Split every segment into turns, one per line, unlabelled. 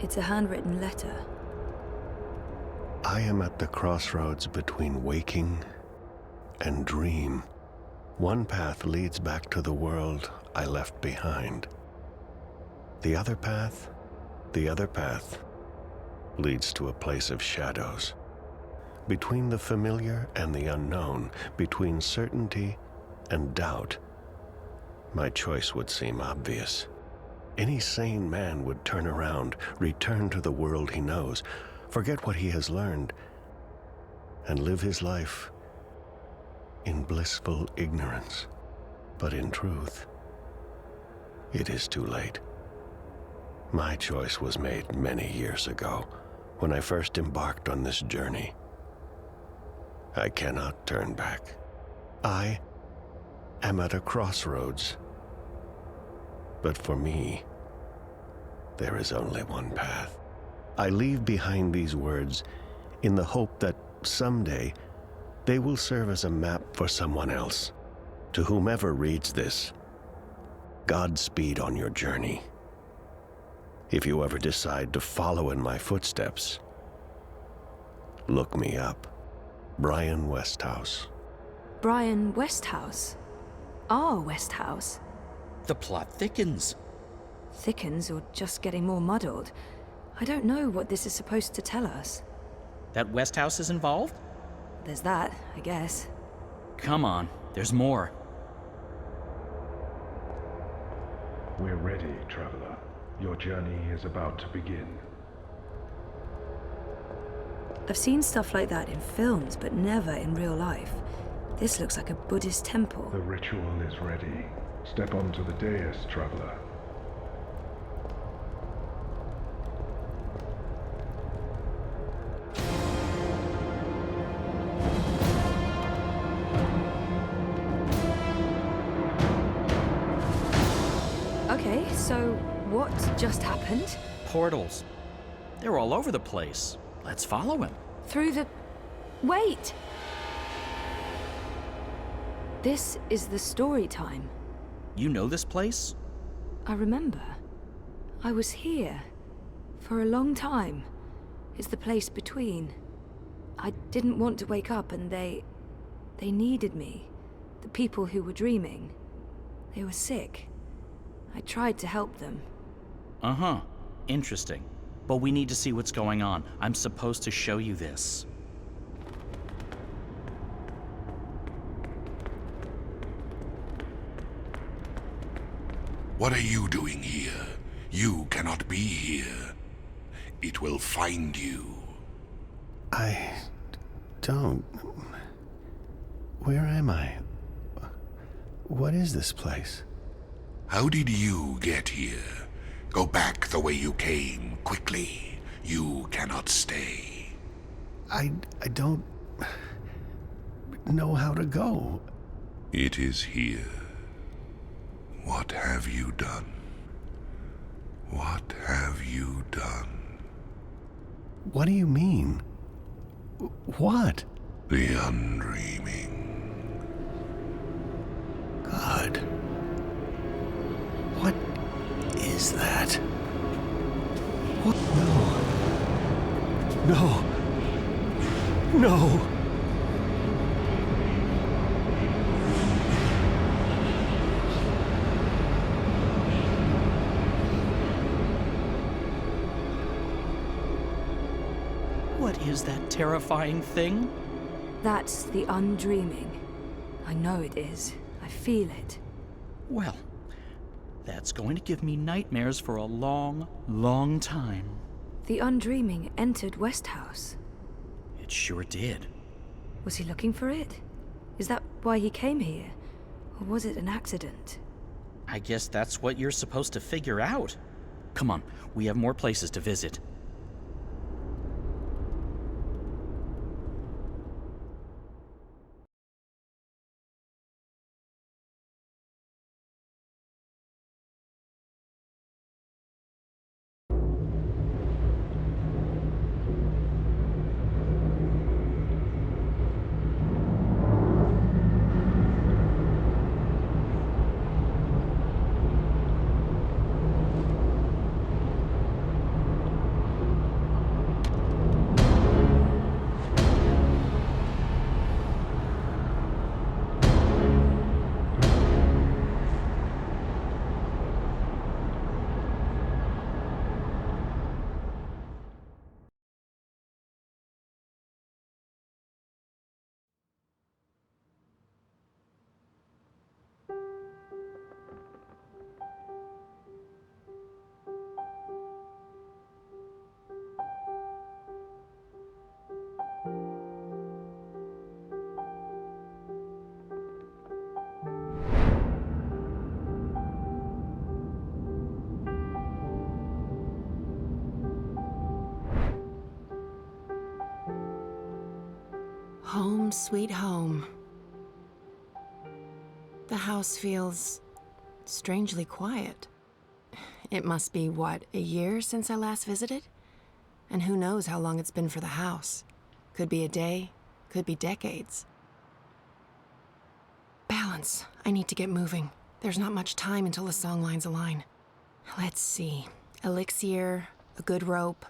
It's a handwritten letter.
I am at the crossroads between waking and dream. One path leads back to the world I left behind. The other path leads to a place of shadows. Between the familiar and the unknown, between certainty and doubt, my choice would seem obvious. Any sane man would turn around, return to the world he knows, forget what he has learned, and live his life in blissful ignorance. But in truth, it is too late. My choice was made many years ago, when I first embarked on this journey. I cannot turn back. I am at a crossroads. But for me, there is only one path. I leave behind these words in the hope that someday they will serve as a map for someone else. To whomever reads this, Godspeed on your journey. If you ever decide to follow in my footsteps, look me up. Brian Westhouse.
Brian Westhouse? Our Westhouse?
The plot thickens.
Thickens or just getting more muddled? I don't know what this is supposed to tell us.
That Westhouse is involved?
There's that, I guess.
Come on, there's more.
We're ready, traveler. Your journey is about to begin.
I've seen stuff like that in films, but never in real life. This looks like a Buddhist temple.
The ritual is ready. Step onto the dais, traveler.
Okay, so what just happened?
Portals. They're all over the place. Let's follow him.
Through the... Wait! This is the story time.
You know this place?
I remember. I was here. For a long time. It's the place between. I didn't want to wake up and they needed me. The people who were dreaming. They were sick. I tried to help them.
Uh-huh. Interesting. But we need to see what's going on. I'm supposed to show you this.
What are you doing here? You cannot be here. It will find you.
I don't... Where am I? What is this place?
How did you get here? Go back the way you came, quickly. You cannot stay.
I don't know how to go.
It is here. What have you done? What have you done?
What do you mean? What?
The undreaming.
God. What is that? What? No. No. No.
What is that terrifying thing?
That's the undreaming. I know it is. I feel it.
Well, that's going to give me nightmares for a long, long time.
The undreaming entered Westhouse.
It sure did.
Was he looking for it? Is that why he came here? Or was it an accident?
I guess that's what you're supposed to figure out. Come on, we have more places to visit.
sweet home. The house feels strangely quiet. It must be, what, a year since I last visited? And who knows how long it's been for the house. Could be a day, could be decades. Balance. I need to get moving. There's not much time until the songlines align. Let's see. Elixir, a good rope,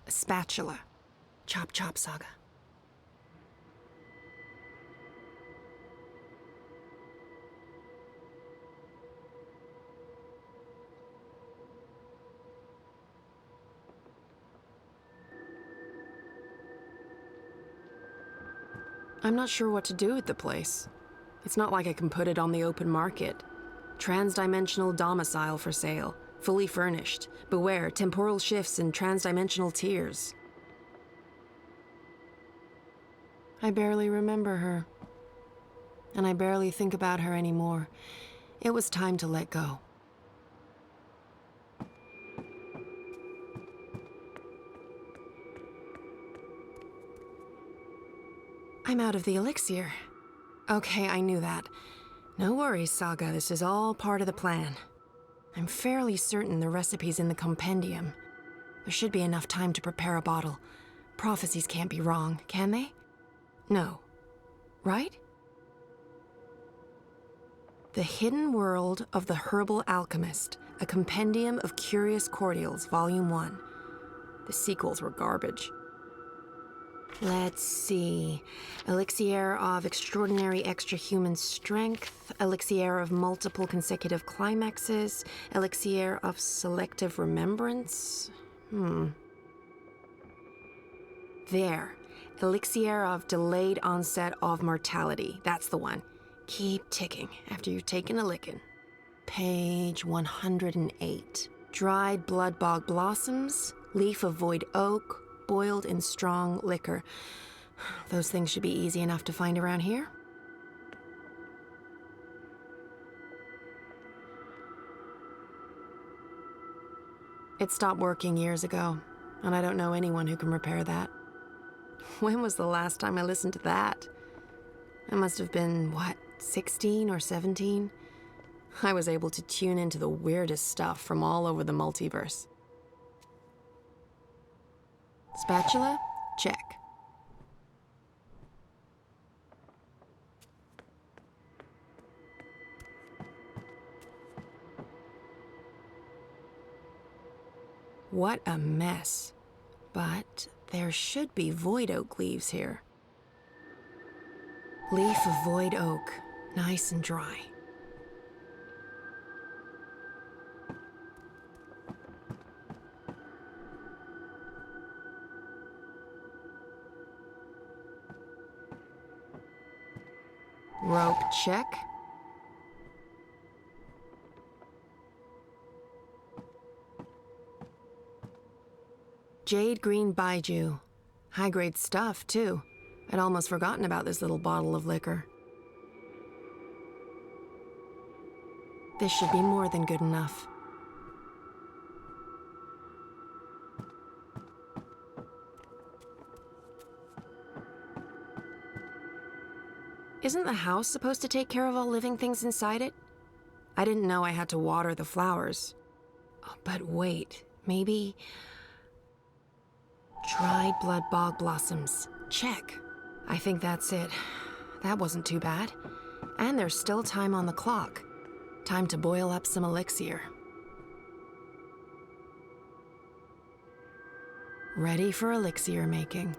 a spatula. Chop chop, Saga. I'm not sure what to do with the place. It's not like I can put it on the open market. Transdimensional domicile for sale, fully furnished. Beware, temporal shifts and transdimensional tears. I barely remember her. And I barely think about her anymore. It was time to let go. I'm out of the elixir. Okay, I knew that. No worries, Saga. This is all part of the plan. I'm fairly certain the recipe's in the compendium. There should be enough time to prepare a bottle. Prophecies can't be wrong, can they? No. Right? The Hidden World of the Herbal Alchemist, a compendium of curious cordials, Volume 1. The sequels were garbage. Let's see. Elixir of extraordinary extra-human strength, elixir of multiple consecutive climaxes, elixir of selective remembrance. There. Elixir of delayed onset of mortality. That's the one. Keep ticking after you've taken a licking. Page 108. Dried blood bog blossoms, leaf of void oak, boiled in strong liquor. Those things should be easy enough to find around here. It stopped working years ago, and I don't know anyone who can repair that. When was the last time I listened to that? I must have been, what, 16 or 17? I was able to tune into the weirdest stuff from all over the multiverse. Spatula? Check. What a mess. But there should be void oak leaves here. Leaf of void oak, nice and dry. Rope check. Jade green baiju. High-grade stuff, too. I'd almost forgotten about this little bottle of liquor. This should be more than good enough. Isn't the house supposed to take care of all living things inside it? I didn't know I had to water the flowers. Oh, but wait, maybe... Dried blood bog blossoms. Check. I think that's it. That wasn't too bad. And there's still time on the clock. Time to boil up some elixir. Ready for elixir making.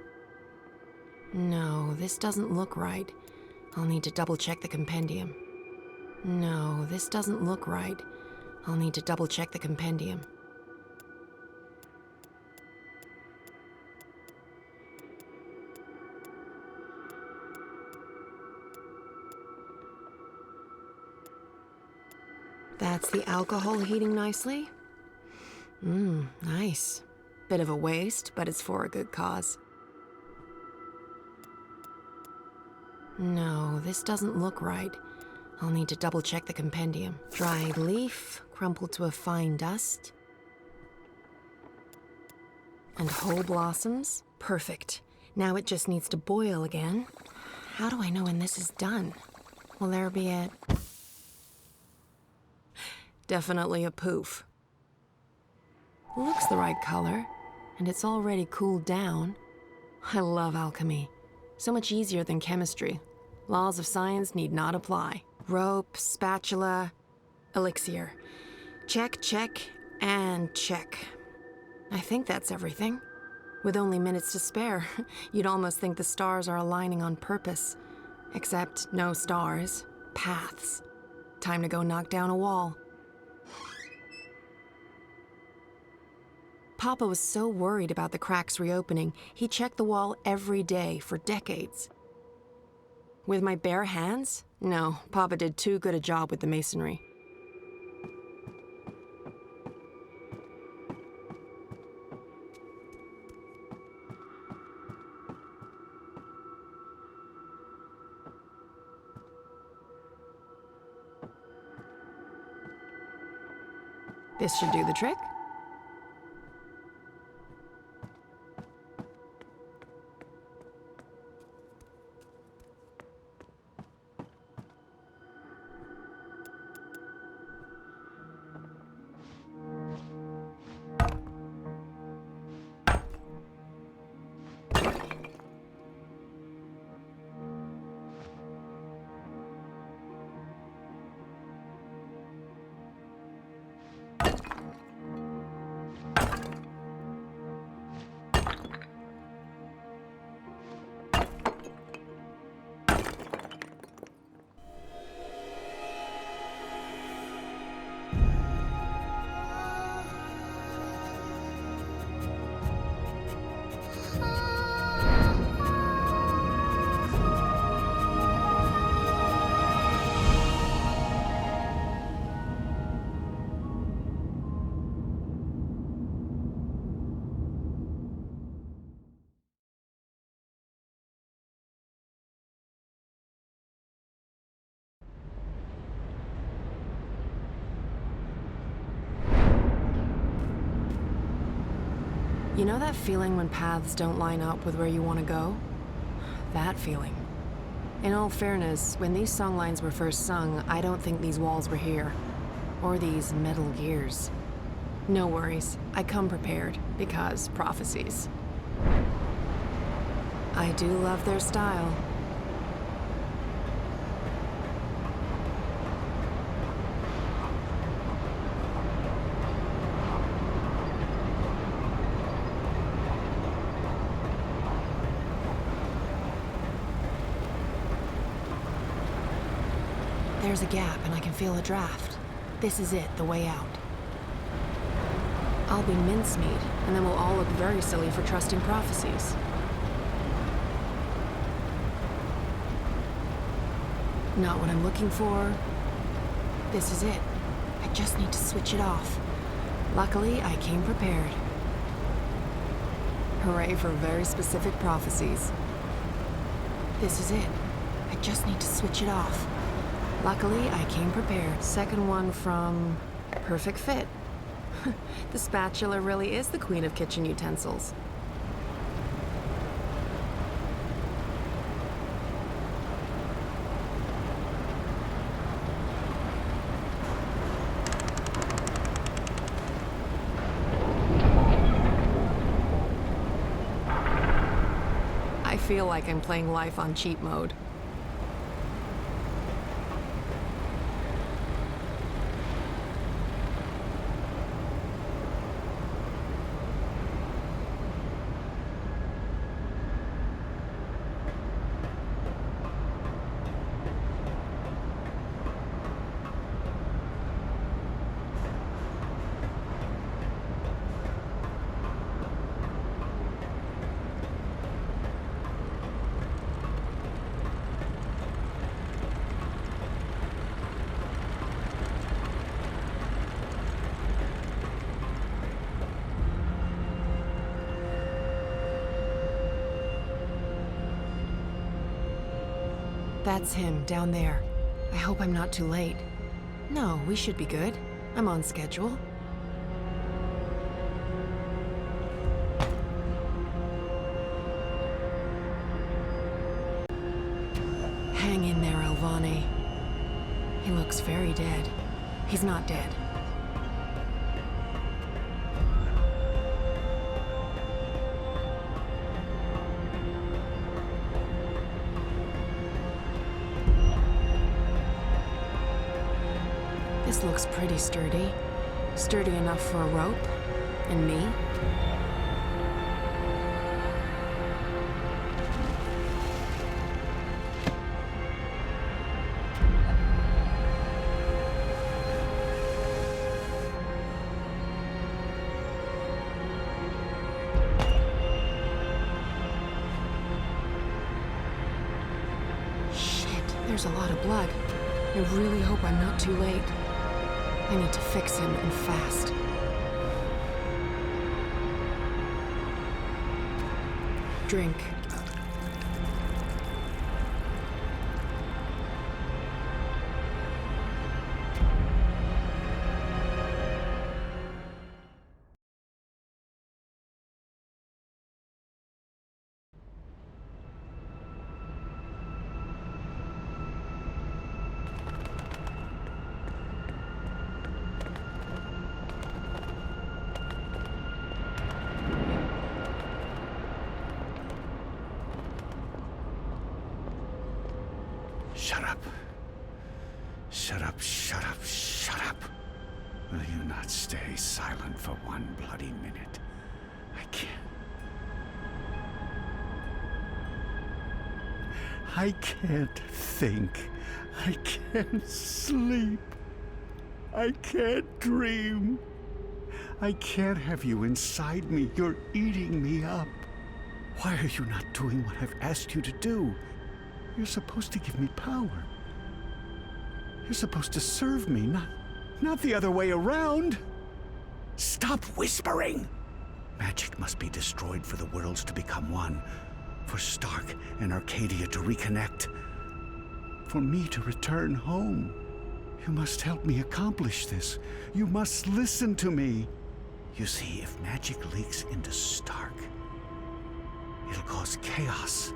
No, this doesn't look right. I'll need to double-check the compendium. No, this doesn't look right. I'll need to double-check the compendium. That's the alcohol heating nicely. Nice. Bit of a waste, but it's for a good cause. No, this doesn't look right. I'll need to double-check the compendium. Dried leaf, crumpled to a fine dust. And whole blossoms. Perfect. Now it just needs to boil again. How do I know when this is done? Will there be a... Definitely a poof. Looks the right color, and it's already cooled down. I love alchemy. So much easier than chemistry. Laws of science need not apply. Rope, spatula, elixir. Check, check, and check. I think that's everything. With only minutes to spare, you'd almost think the stars are aligning on purpose. Except no stars, paths. Time to go knock down a wall. Papa was so worried about the cracks reopening, he checked the wall every day for decades. With my bare hands? No, Papa did too good a job with the masonry. This should do the trick. You know that feeling when paths don't line up with where you want to go? That feeling. In all fairness, when these songlines were first sung, I don't think these walls were here. Or these metal gears. No worries, I come prepared, because prophecies. I do love their style. There's a gap, and I can feel a draft. This is it, the way out. I'll be mincemeat, and then we'll all look very silly for trusting prophecies. Not what I'm looking for. This is it. I just need to switch it off. Luckily, I came prepared. Hooray for very specific prophecies. This is it. I just need to switch it off. Luckily, I came prepared. Second one from Perfect Fit. The spatula really is the queen of kitchen utensils. I feel like I'm playing life on cheat mode. That's him, down there. I hope I'm not too late. No, we should be good. I'm on schedule. looks very dead. He's not dead. This looks pretty sturdy. Sturdy enough for a rope. And me. Shit, there's a lot of blood. I really hope I'm not too late. I need to fix him, and fast. Drink.
Shut up. Shut up, shut up, shut up. Will you not stay silent for one bloody minute? I can't. I can't think. I can't sleep. I can't dream. I can't have you inside me. You're eating me up. Why are you not doing what I've asked you to do? You're supposed to give me power. You're supposed to serve me, not the other way around. Stop whispering! Magic must be destroyed for the worlds to become one, for Stark and Arcadia to reconnect, for me to return home. You must help me accomplish this. You must listen to me. You see, if magic leaks into Stark, it'll cause chaos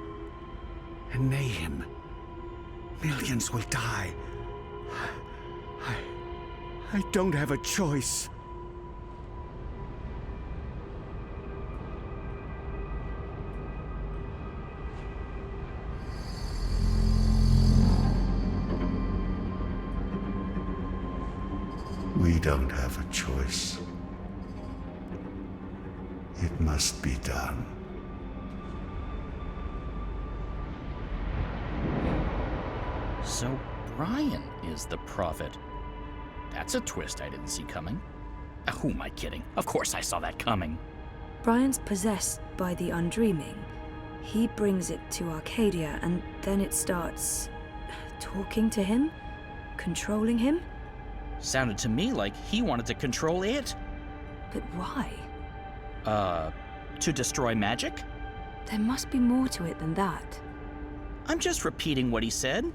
and mayhem. Millions will die. I don't have a choice. We don't have a choice. It must be done.
So Brian is the prophet. That's a twist I didn't see coming. Who am I kidding? Of course I saw that coming.
Brian's possessed by the undreaming. He brings it to Arcadia, and then it starts talking to him? Controlling him?
Sounded to me like he wanted to control it.
But why?
To destroy magic?
There must be more to it than that.
I'm just repeating what he said.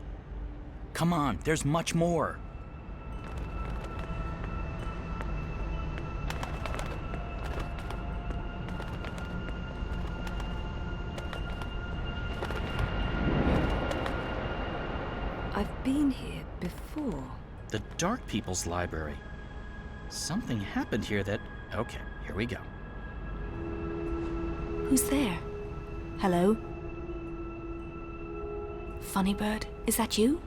Come on, there's much more.
I've been here before.
The Dark People's Library. Something happened here that... Okay, here we go.
Who's there?
Hello? Funny Bird, is that you?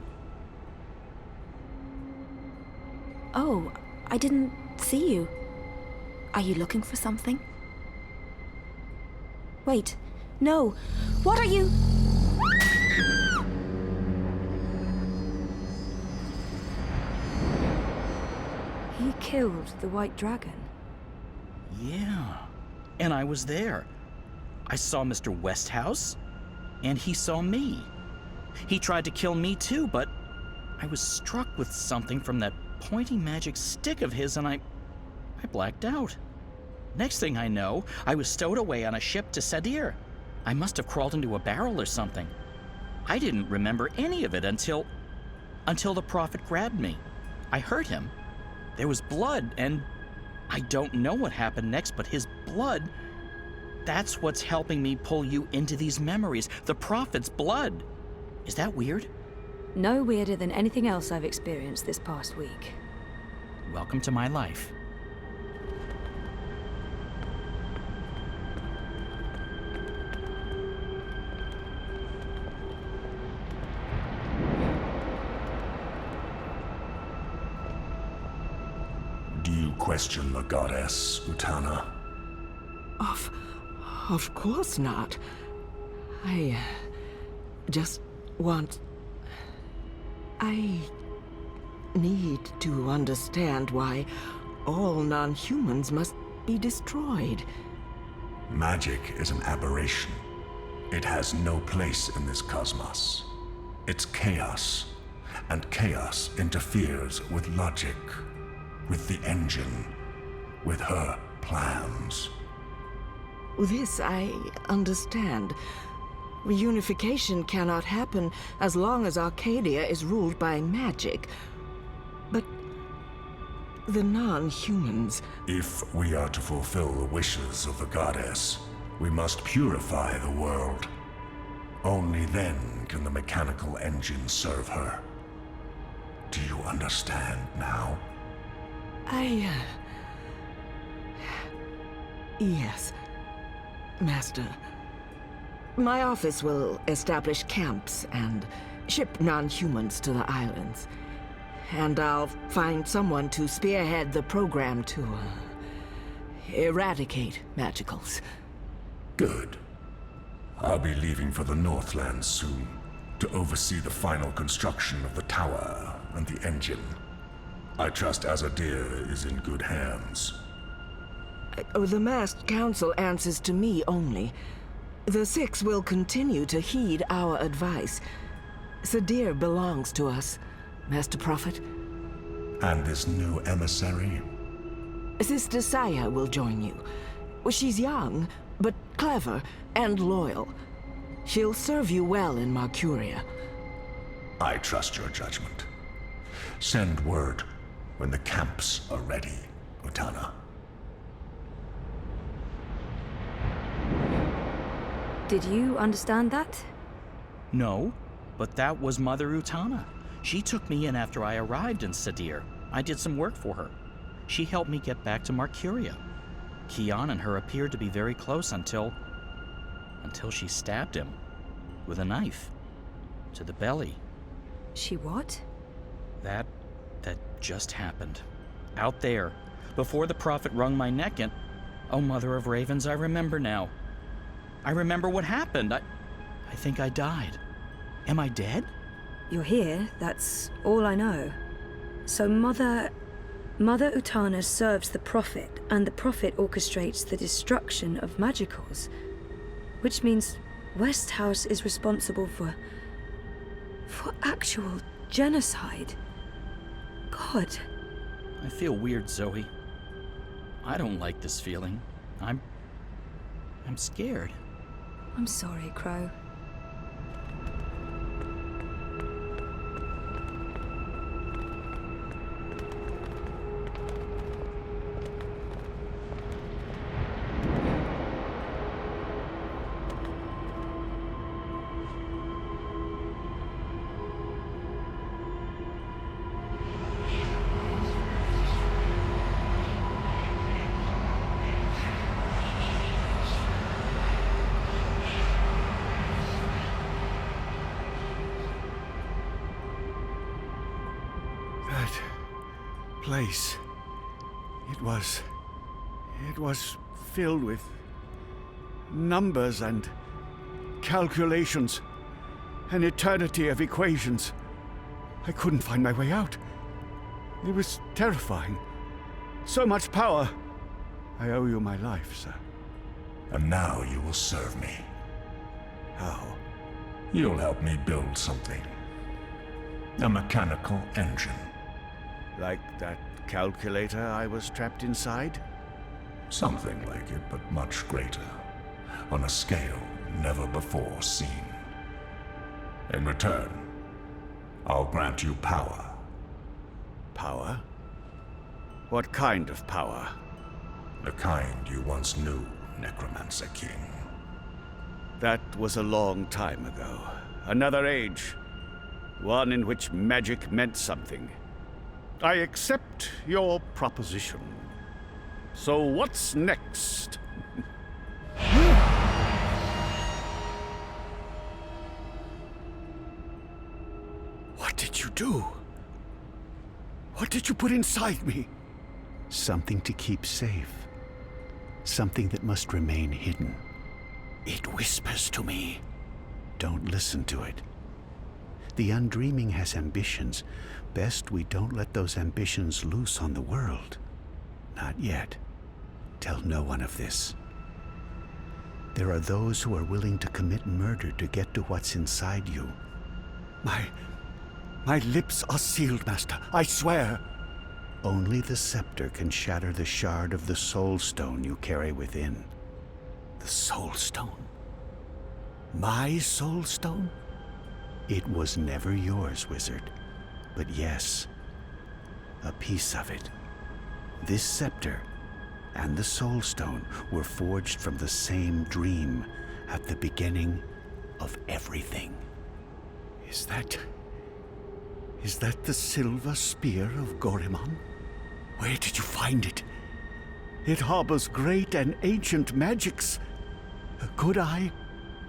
Oh, I didn't see you. Are you looking for something? Wait, no. What are you?
He killed the White Dragon.
Yeah, and I was there. I saw Mr. Westhouse, and he saw me. He tried to kill me too, but I was struck with something from that pointy magic stick of his, and I blacked out. Next thing I know, I was stowed away on a ship to Sadir. I must have crawled into a barrel or something. I didn't remember any of it until the prophet grabbed me. I hurt him. There was blood, and I don't know what happened next, but his blood, that's what's helping me pull you into these memories. The prophet's blood. Is that weird?
No weirder than anything else I've experienced this past week.
Welcome to my life.
Do you question the goddess, Utana?
Of course not. I just want... I need to understand why all non-humans must be destroyed.
Magic is an aberration. It has no place in this cosmos. It's chaos, and chaos interferes with logic, with the engine, with her plans.
This I understand. Reunification cannot happen as long as Arcadia is ruled by magic. But the non-humans...
If we are to fulfill the wishes of the goddess, we must purify the world. Only then can the mechanical engine serve her. Do you understand now?
Yes, Master. My office will establish camps and ship non-humans to the islands. And I'll find someone to spearhead the program to eradicate magicals.
Good. I'll be leaving for the Northlands soon, to oversee the final construction of the tower and the engine. I trust Azadir is in good hands.
The masked council answers to me only. The Six will continue to heed our advice. Sadir belongs to us, Master Prophet.
And this new emissary?
Sister Saya will join you. She's young, but clever and loyal. She'll serve you well in Marcuria.
I trust your judgment. Send word when the camps are ready, Utana.
Did you understand that?
No, but that was Mother Utana. She took me in after I arrived in Sadir. I did some work for her. She helped me get back to Marcuria. Kian and her appeared to be very close until she stabbed him with a knife to the belly.
She what?
That just happened. Out there, before the prophet wrung my neck and... Oh, Mother of Ravens, I remember now. I remember what happened. I think I died. Am I dead?
You're here, that's all I know. So Mother Utana serves the Prophet, and the Prophet orchestrates the destruction of magicals. Which means Westhouse is responsible for actual genocide. God.
I feel weird, Zoe. I don't like this feeling. I'm scared.
I'm sorry, Crow.
Place. It was filled with numbers and calculations, an eternity of equations. I couldn't find my way out. It was terrifying. So much power. I owe you my life, sir.
And now you will serve me.
How?
You'll help me build something. A mechanical engine.
Like that calculator I was trapped inside?
Something like it, but much greater. On a scale never before seen. In return, I'll grant you power.
Power? What kind of power?
The kind you once knew, Necromancer King.
That was a long time ago. Another age. one in which magic meant something. I accept your proposition. So what's next? What did you do? What did you put inside me?
Something to keep safe. Something that must remain hidden.
It whispers to me.
Don't listen to it. The Undreaming has ambitions. Best we don't let those ambitions loose on the world. Not yet. Tell no one of this. There are those who are willing to commit murder to get to what's inside you.
My lips are sealed, Master. I swear.
Only the scepter can shatter the shard of the Soul Stone you carry within.
The Soul Stone? My Soul Stone?
It was never yours, wizard. But yes, a piece of it. This scepter and the Soul Stone were forged from the same dream at the beginning of everything.
Is that the silver spear of Gorimon? Where did you find it? It harbors great and ancient magics. Could I?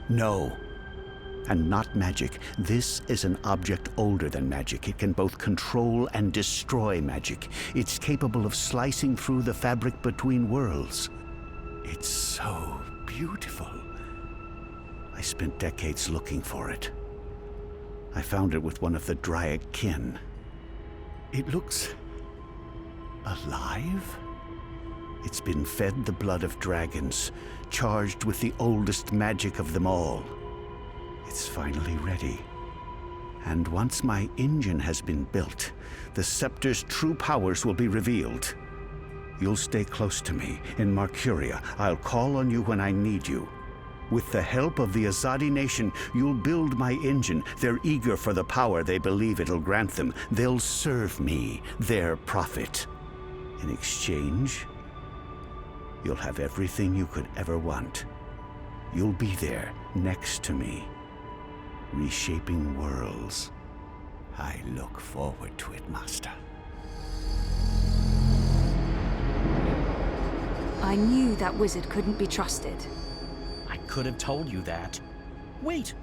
No. And not magic. This is an object older than magic. It can both control and destroy magic. It's capable of slicing through the fabric between worlds.
It's so beautiful.
I spent decades looking for it. I found it with one of the Dryad kin.
It looks alive?
It's been fed the blood of dragons, charged with the oldest magic of them all. It's finally ready. And once my engine has been built, the scepter's true powers will be revealed. You'll stay close to me in Marcuria. I'll call on you when I need you. With the help of the Azadi nation, you'll build my engine. They're eager for the power they believe it'll grant them. They'll serve me, their prophet. In exchange, you'll have everything you could ever want. You'll be there, next to me, reshaping worlds.
I look forward to it, Master.
I knew that wizard couldn't be trusted.
I could have told you that. Wait,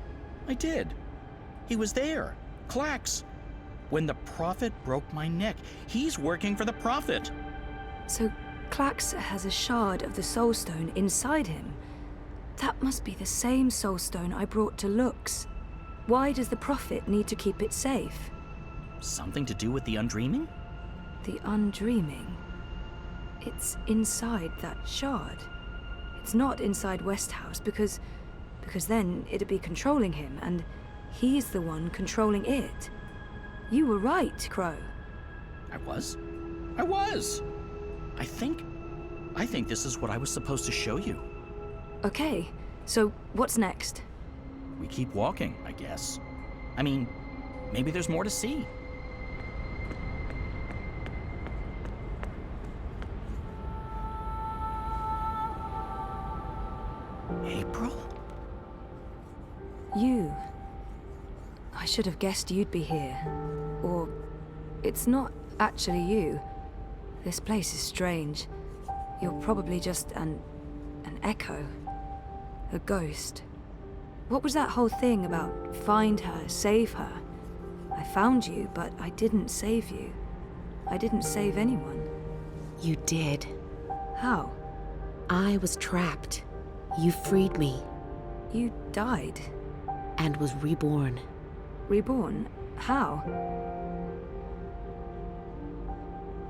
I did. He was there. Klax. When the Prophet broke my neck, he's working for the Prophet.
So Klax has a shard of the Soul Stone inside him. That must be the same Soul Stone I brought to Lux. Why does the Prophet need to keep it safe?
Something to do with the Undreaming?
The Undreaming? It's inside that shard. It's not inside Westhouse because then it'd be controlling him, and he's the one controlling it. You were right, Crow.
I was? I think this is what I was supposed to show you.
Okay, so what's next?
We keep walking, I guess. I mean, maybe there's more to see. April?
You. I should have guessed you'd be here. Or it's not actually you. This place is strange. You're probably just an echo. A ghost. What was that whole thing about find her, save her? I found you, but I didn't save you. I didn't save anyone.
You did.
How?
I was trapped. You freed me.
You died.
And was reborn.
Reborn? How?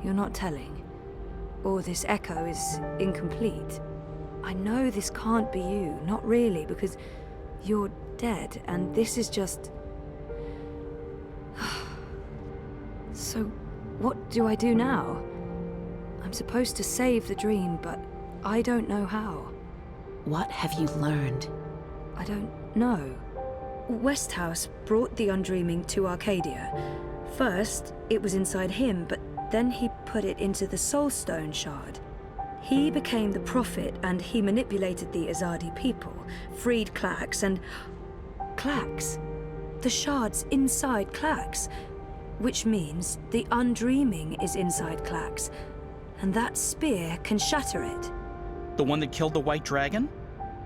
You're not telling. Or this echo is incomplete. I know this can't be you, not really, because you're dead, and this is just... So, what do I do now? I'm supposed to save the dream, but I don't know how.
What have you learned?
I don't know. Westhouse brought the Undreaming to Arcadia. First, it was inside him, but then he put it into the Soul Stone shard. He became the Prophet, and he manipulated the Azadi people, freed Klax, and... Klax? the shard's inside Clax, which means the Undreaming is inside Clax, and that spear can shatter it.
The one that killed the white dragon?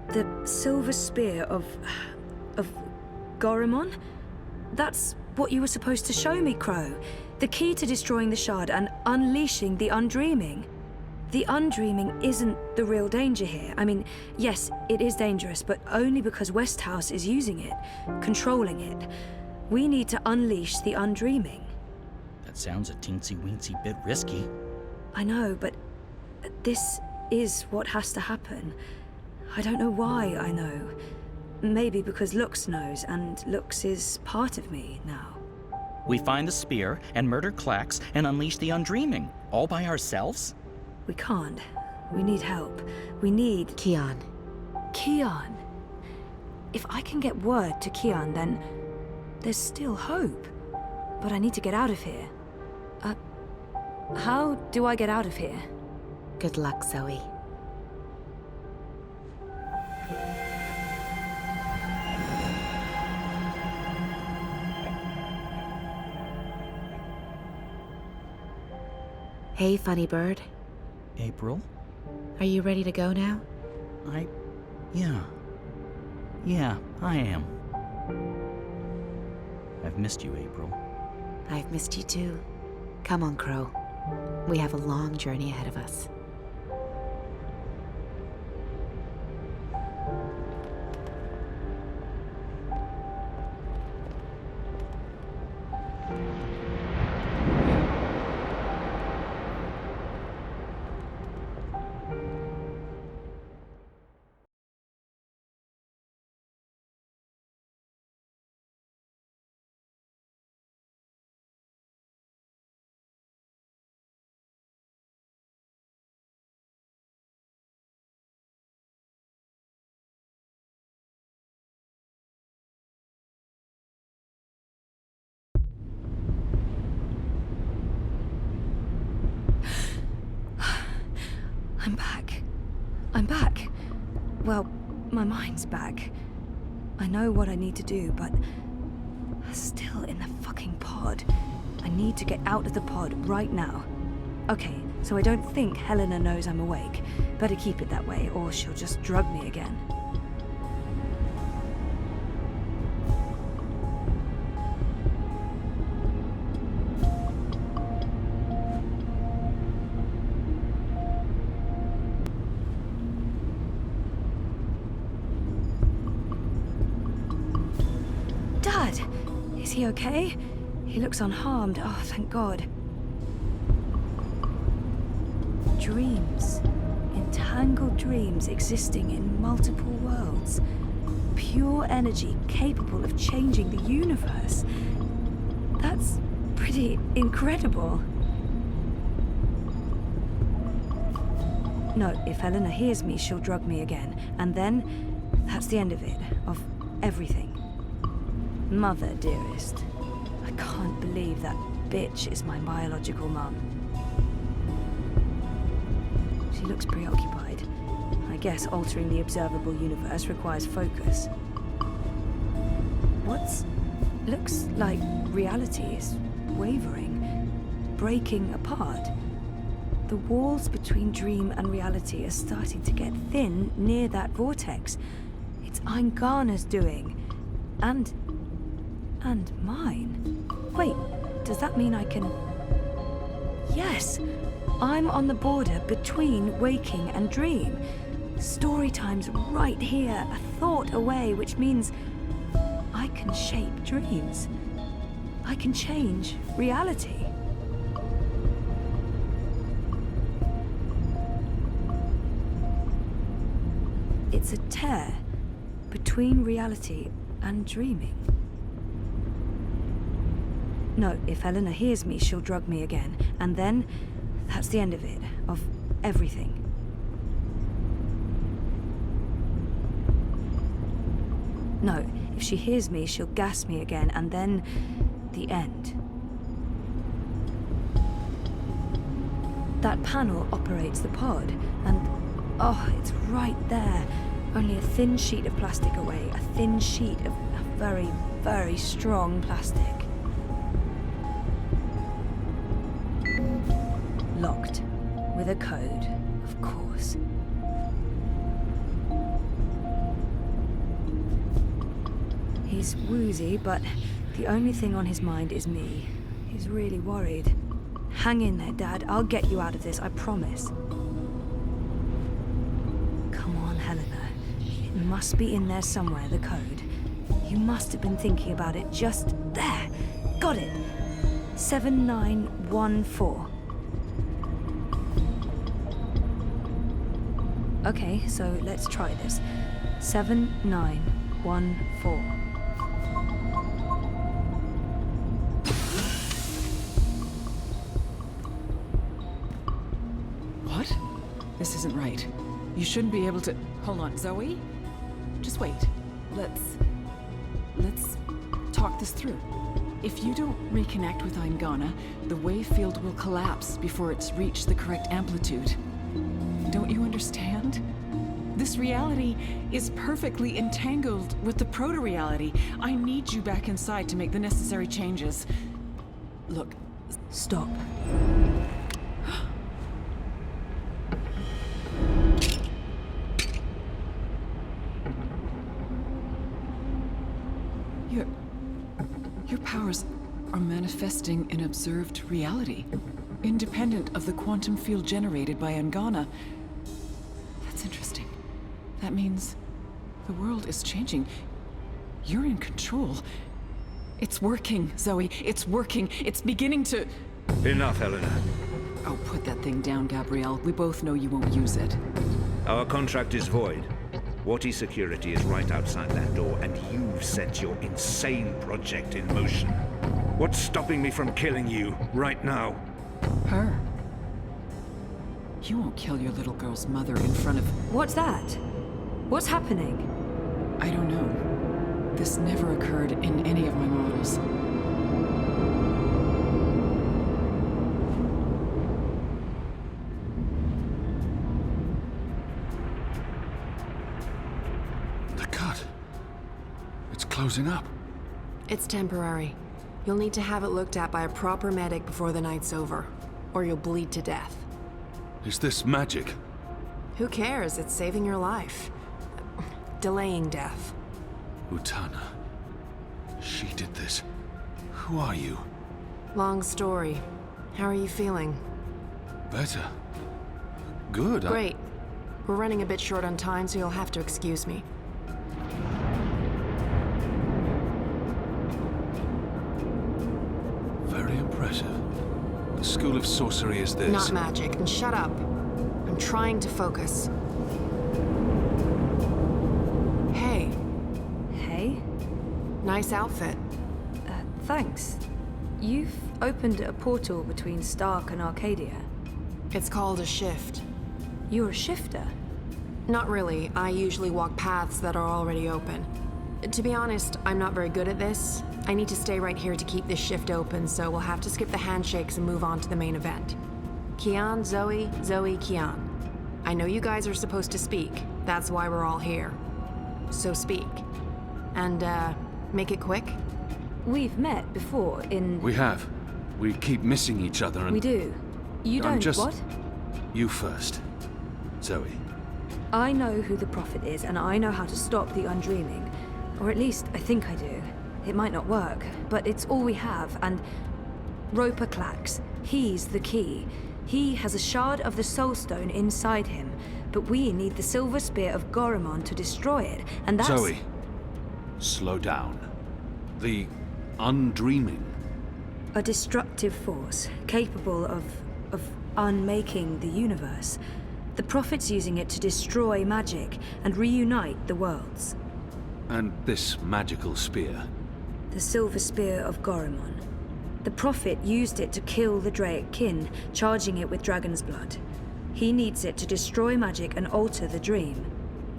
The silver spear of Gorimon? That's what you were supposed to show me, Crow. The key to destroying the shard and unleashing the Undreaming. The Undreaming isn't the real danger here. I mean, yes, it is dangerous, but only because Westhouse is using it, controlling it. We need to unleash the Undreaming.
That sounds a teensy-weensy bit risky.
I know, but this is what has to happen. I don't know why I know. Maybe because Lux knows, and Lux is part of me now.
We find the spear and murder Clax and unleash the Undreaming, all by ourselves?
We can't. We need help. We need...
Kian.
Kian. If I can get word to Kian, then there's still hope. But I need to get out of here. How do I get out of here?
Good luck, Zoe. Hey, funny bird.
April?
Are you ready to go now?
Yeah, I am. I've missed you, April.
I've missed you too. Come on, Crow. We have a long journey ahead of us.
I'm back. Well, my mind's back. I know what I need to do, but still in the fucking pod. I need to get out of the pod right now. Okay, so I don't think Helena knows I'm awake. Better keep it that way, or she'll just drug me again. Is he okay? He looks unharmed. Oh, thank God. Dreams. Entangled dreams existing in multiple worlds. Pure energy capable of changing the universe. That's pretty incredible. No, if Helena hears me, she'll drug me again. And then, that's the end of it. Of everything. Mother, dearest. I can't believe that bitch is my biological mum. She looks preoccupied. I guess altering the observable universe requires focus. Looks like reality is wavering, breaking apart. The walls between dream and reality are starting to get thin near that vortex. It's Eingana's doing. And mine. Wait, does that mean I can... Yes! I'm on the border between waking and dream. Story time's right here, a thought away, which means I can shape dreams. I can change reality. It's a tear between reality and dreaming. No, if Helena hears me, she'll drug me again. And then, that's the end of it. Of everything. No, if she hears me, she'll gas me again. And then, the end. That panel operates the pod. And, oh, it's right there. Only a thin sheet of plastic away. A thin sheet of a very very strong plastic. Locked. With a code, of course. He's woozy, but the only thing on his mind is me. He's really worried. Hang in there, Dad. I'll get you out of this, I promise. Come on, Helena. It must be in there somewhere, the code. You must have been thinking about it just there. Got it. 7914. Okay, so let's try this. 7914.
What? This isn't right. You shouldn't be able to... Hold on, Zoe? Just wait. Let's talk this through. If you don't reconnect with Eingana, the wave field will collapse before it's reached the correct amplitude. Don't you understand? This reality is perfectly entangled with the proto-reality. I need you back inside to make the necessary changes. Look,
stop.
Your powers are manifesting an observed reality, independent of the quantum field generated by Eingana. That's interesting. That means the world is changing. You're in control. It's working, Zoe. It's working. It's beginning to...
Enough, Helena.
Oh, put that thing down, Gabrielle. We both know you won't use it.
Our contract is void. Wati security is right outside that door, and you've set your insane project in motion. What's stopping me from killing you right now?
Her. You won't kill your little girl's mother in front of...
What's that? What's happening?
I don't know. This never occurred in any of my models.
The cut. It's closing up.
It's temporary. You'll need to have it looked at by a proper medic before the night's over, or you'll bleed to death.
Is this magic?
Who cares? It's saving your life. Delaying death.
Utana. She did this. Who are you?
Long story. How are you feeling?
Better. Good.
Great. We're running a bit short on time, so you'll have to excuse me.
Very impressive. What school of sorcery is this?
Not magic, and shut up. I'm trying to focus. Hey.
Hey?
Nice outfit.
Thanks. You've opened a portal between Stark and Arcadia.
It's called a shift.
You're a shifter?
Not really. I usually walk paths that are already open. To be honest, I'm not very good at this. I need to stay right here to keep this shift open, so we'll have to skip the handshakes and move on to the main event. Kian, Zoe, Zoe, Kian. I know you guys are supposed to speak. That's why we're all here. So speak. And, make it quick?
We've met before in...
We have. We keep missing each other and...
We do. You don't, what?
You first. Zoe.
I know who the Prophet is, and I know how to stop the Undreaming. Or at least, I think I do. It might not work, but it's all we have, and... Roper Clax. He's the key. He has a shard of the Soul Stone inside him, but we need the Silver Spear of Gorimon to destroy it, and that's...
Zoe. Slow down. The Undreaming.
A destructive force, capable of unmaking the universe. The Prophet's using it to destroy magic and reunite the worlds.
And this magical spear?
The Silver Spear of Gorimon. The Prophet used it to kill the Draic kin, charging it with dragon's blood. He needs it to destroy magic and alter the dream.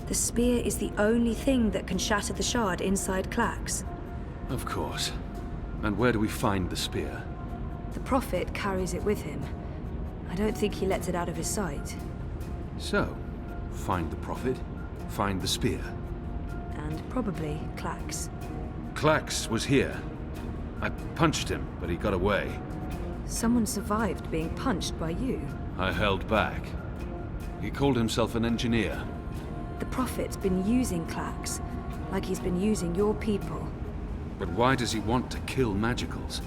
The spear is the only thing that can shatter the shard inside Clax.
Of course. And where do we find the spear?
The Prophet carries it with him. I don't think he lets it out of his sight.
So, find the Prophet, find the spear.
And probably Clax.
Klax was here. I punched him, but he got away.
Someone survived being punched by you.
I held back. He called himself an engineer.
The Prophet's been using Klax, like he's been using your people.
But why does he want to kill magicals?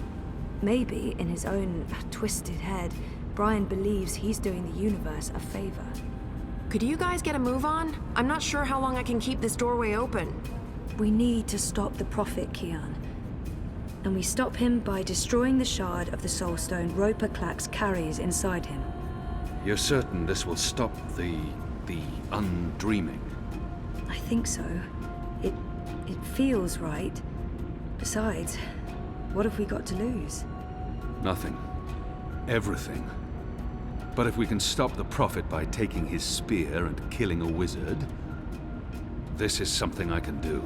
Maybe, in his own twisted head, Brian believes he's doing the universe a favor.
Could you guys get a move on? I'm not sure how long I can keep this doorway open.
We need to stop the Prophet, Kian. And we stop him by destroying the shard of the Soul Stone Roper Klax carries inside him.
You're certain this will stop the undreaming?
I think so. It feels right. Besides, what have we got to lose?
Nothing. Everything. But if we can stop the Prophet by taking his spear and killing a wizard, this is something I can do.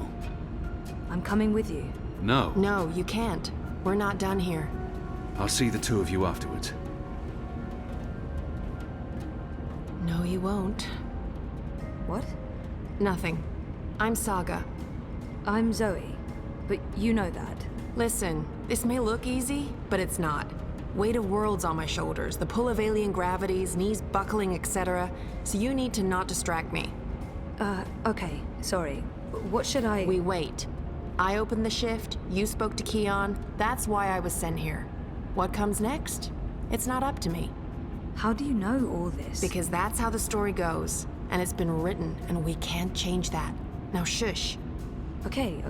I'm coming with you.
No.
No, you can't. We're not done here.
I'll see the two of you afterwards.
No, you won't.
What?
Nothing. I'm Saga.
I'm Zoe, but you know that.
Listen, this may look easy, but it's not. Weight of worlds on my shoulders, the pull of alien gravities, knees buckling, etc. So you need to not distract me.
Okay, sorry. What should I...
We wait. I opened the shift, you spoke to Kian, that's why I was sent here. What comes next? It's not up to me.
How do you know all this?
Because that's how the story goes, and it's been written, and we can't change that. Now shush.
Okay.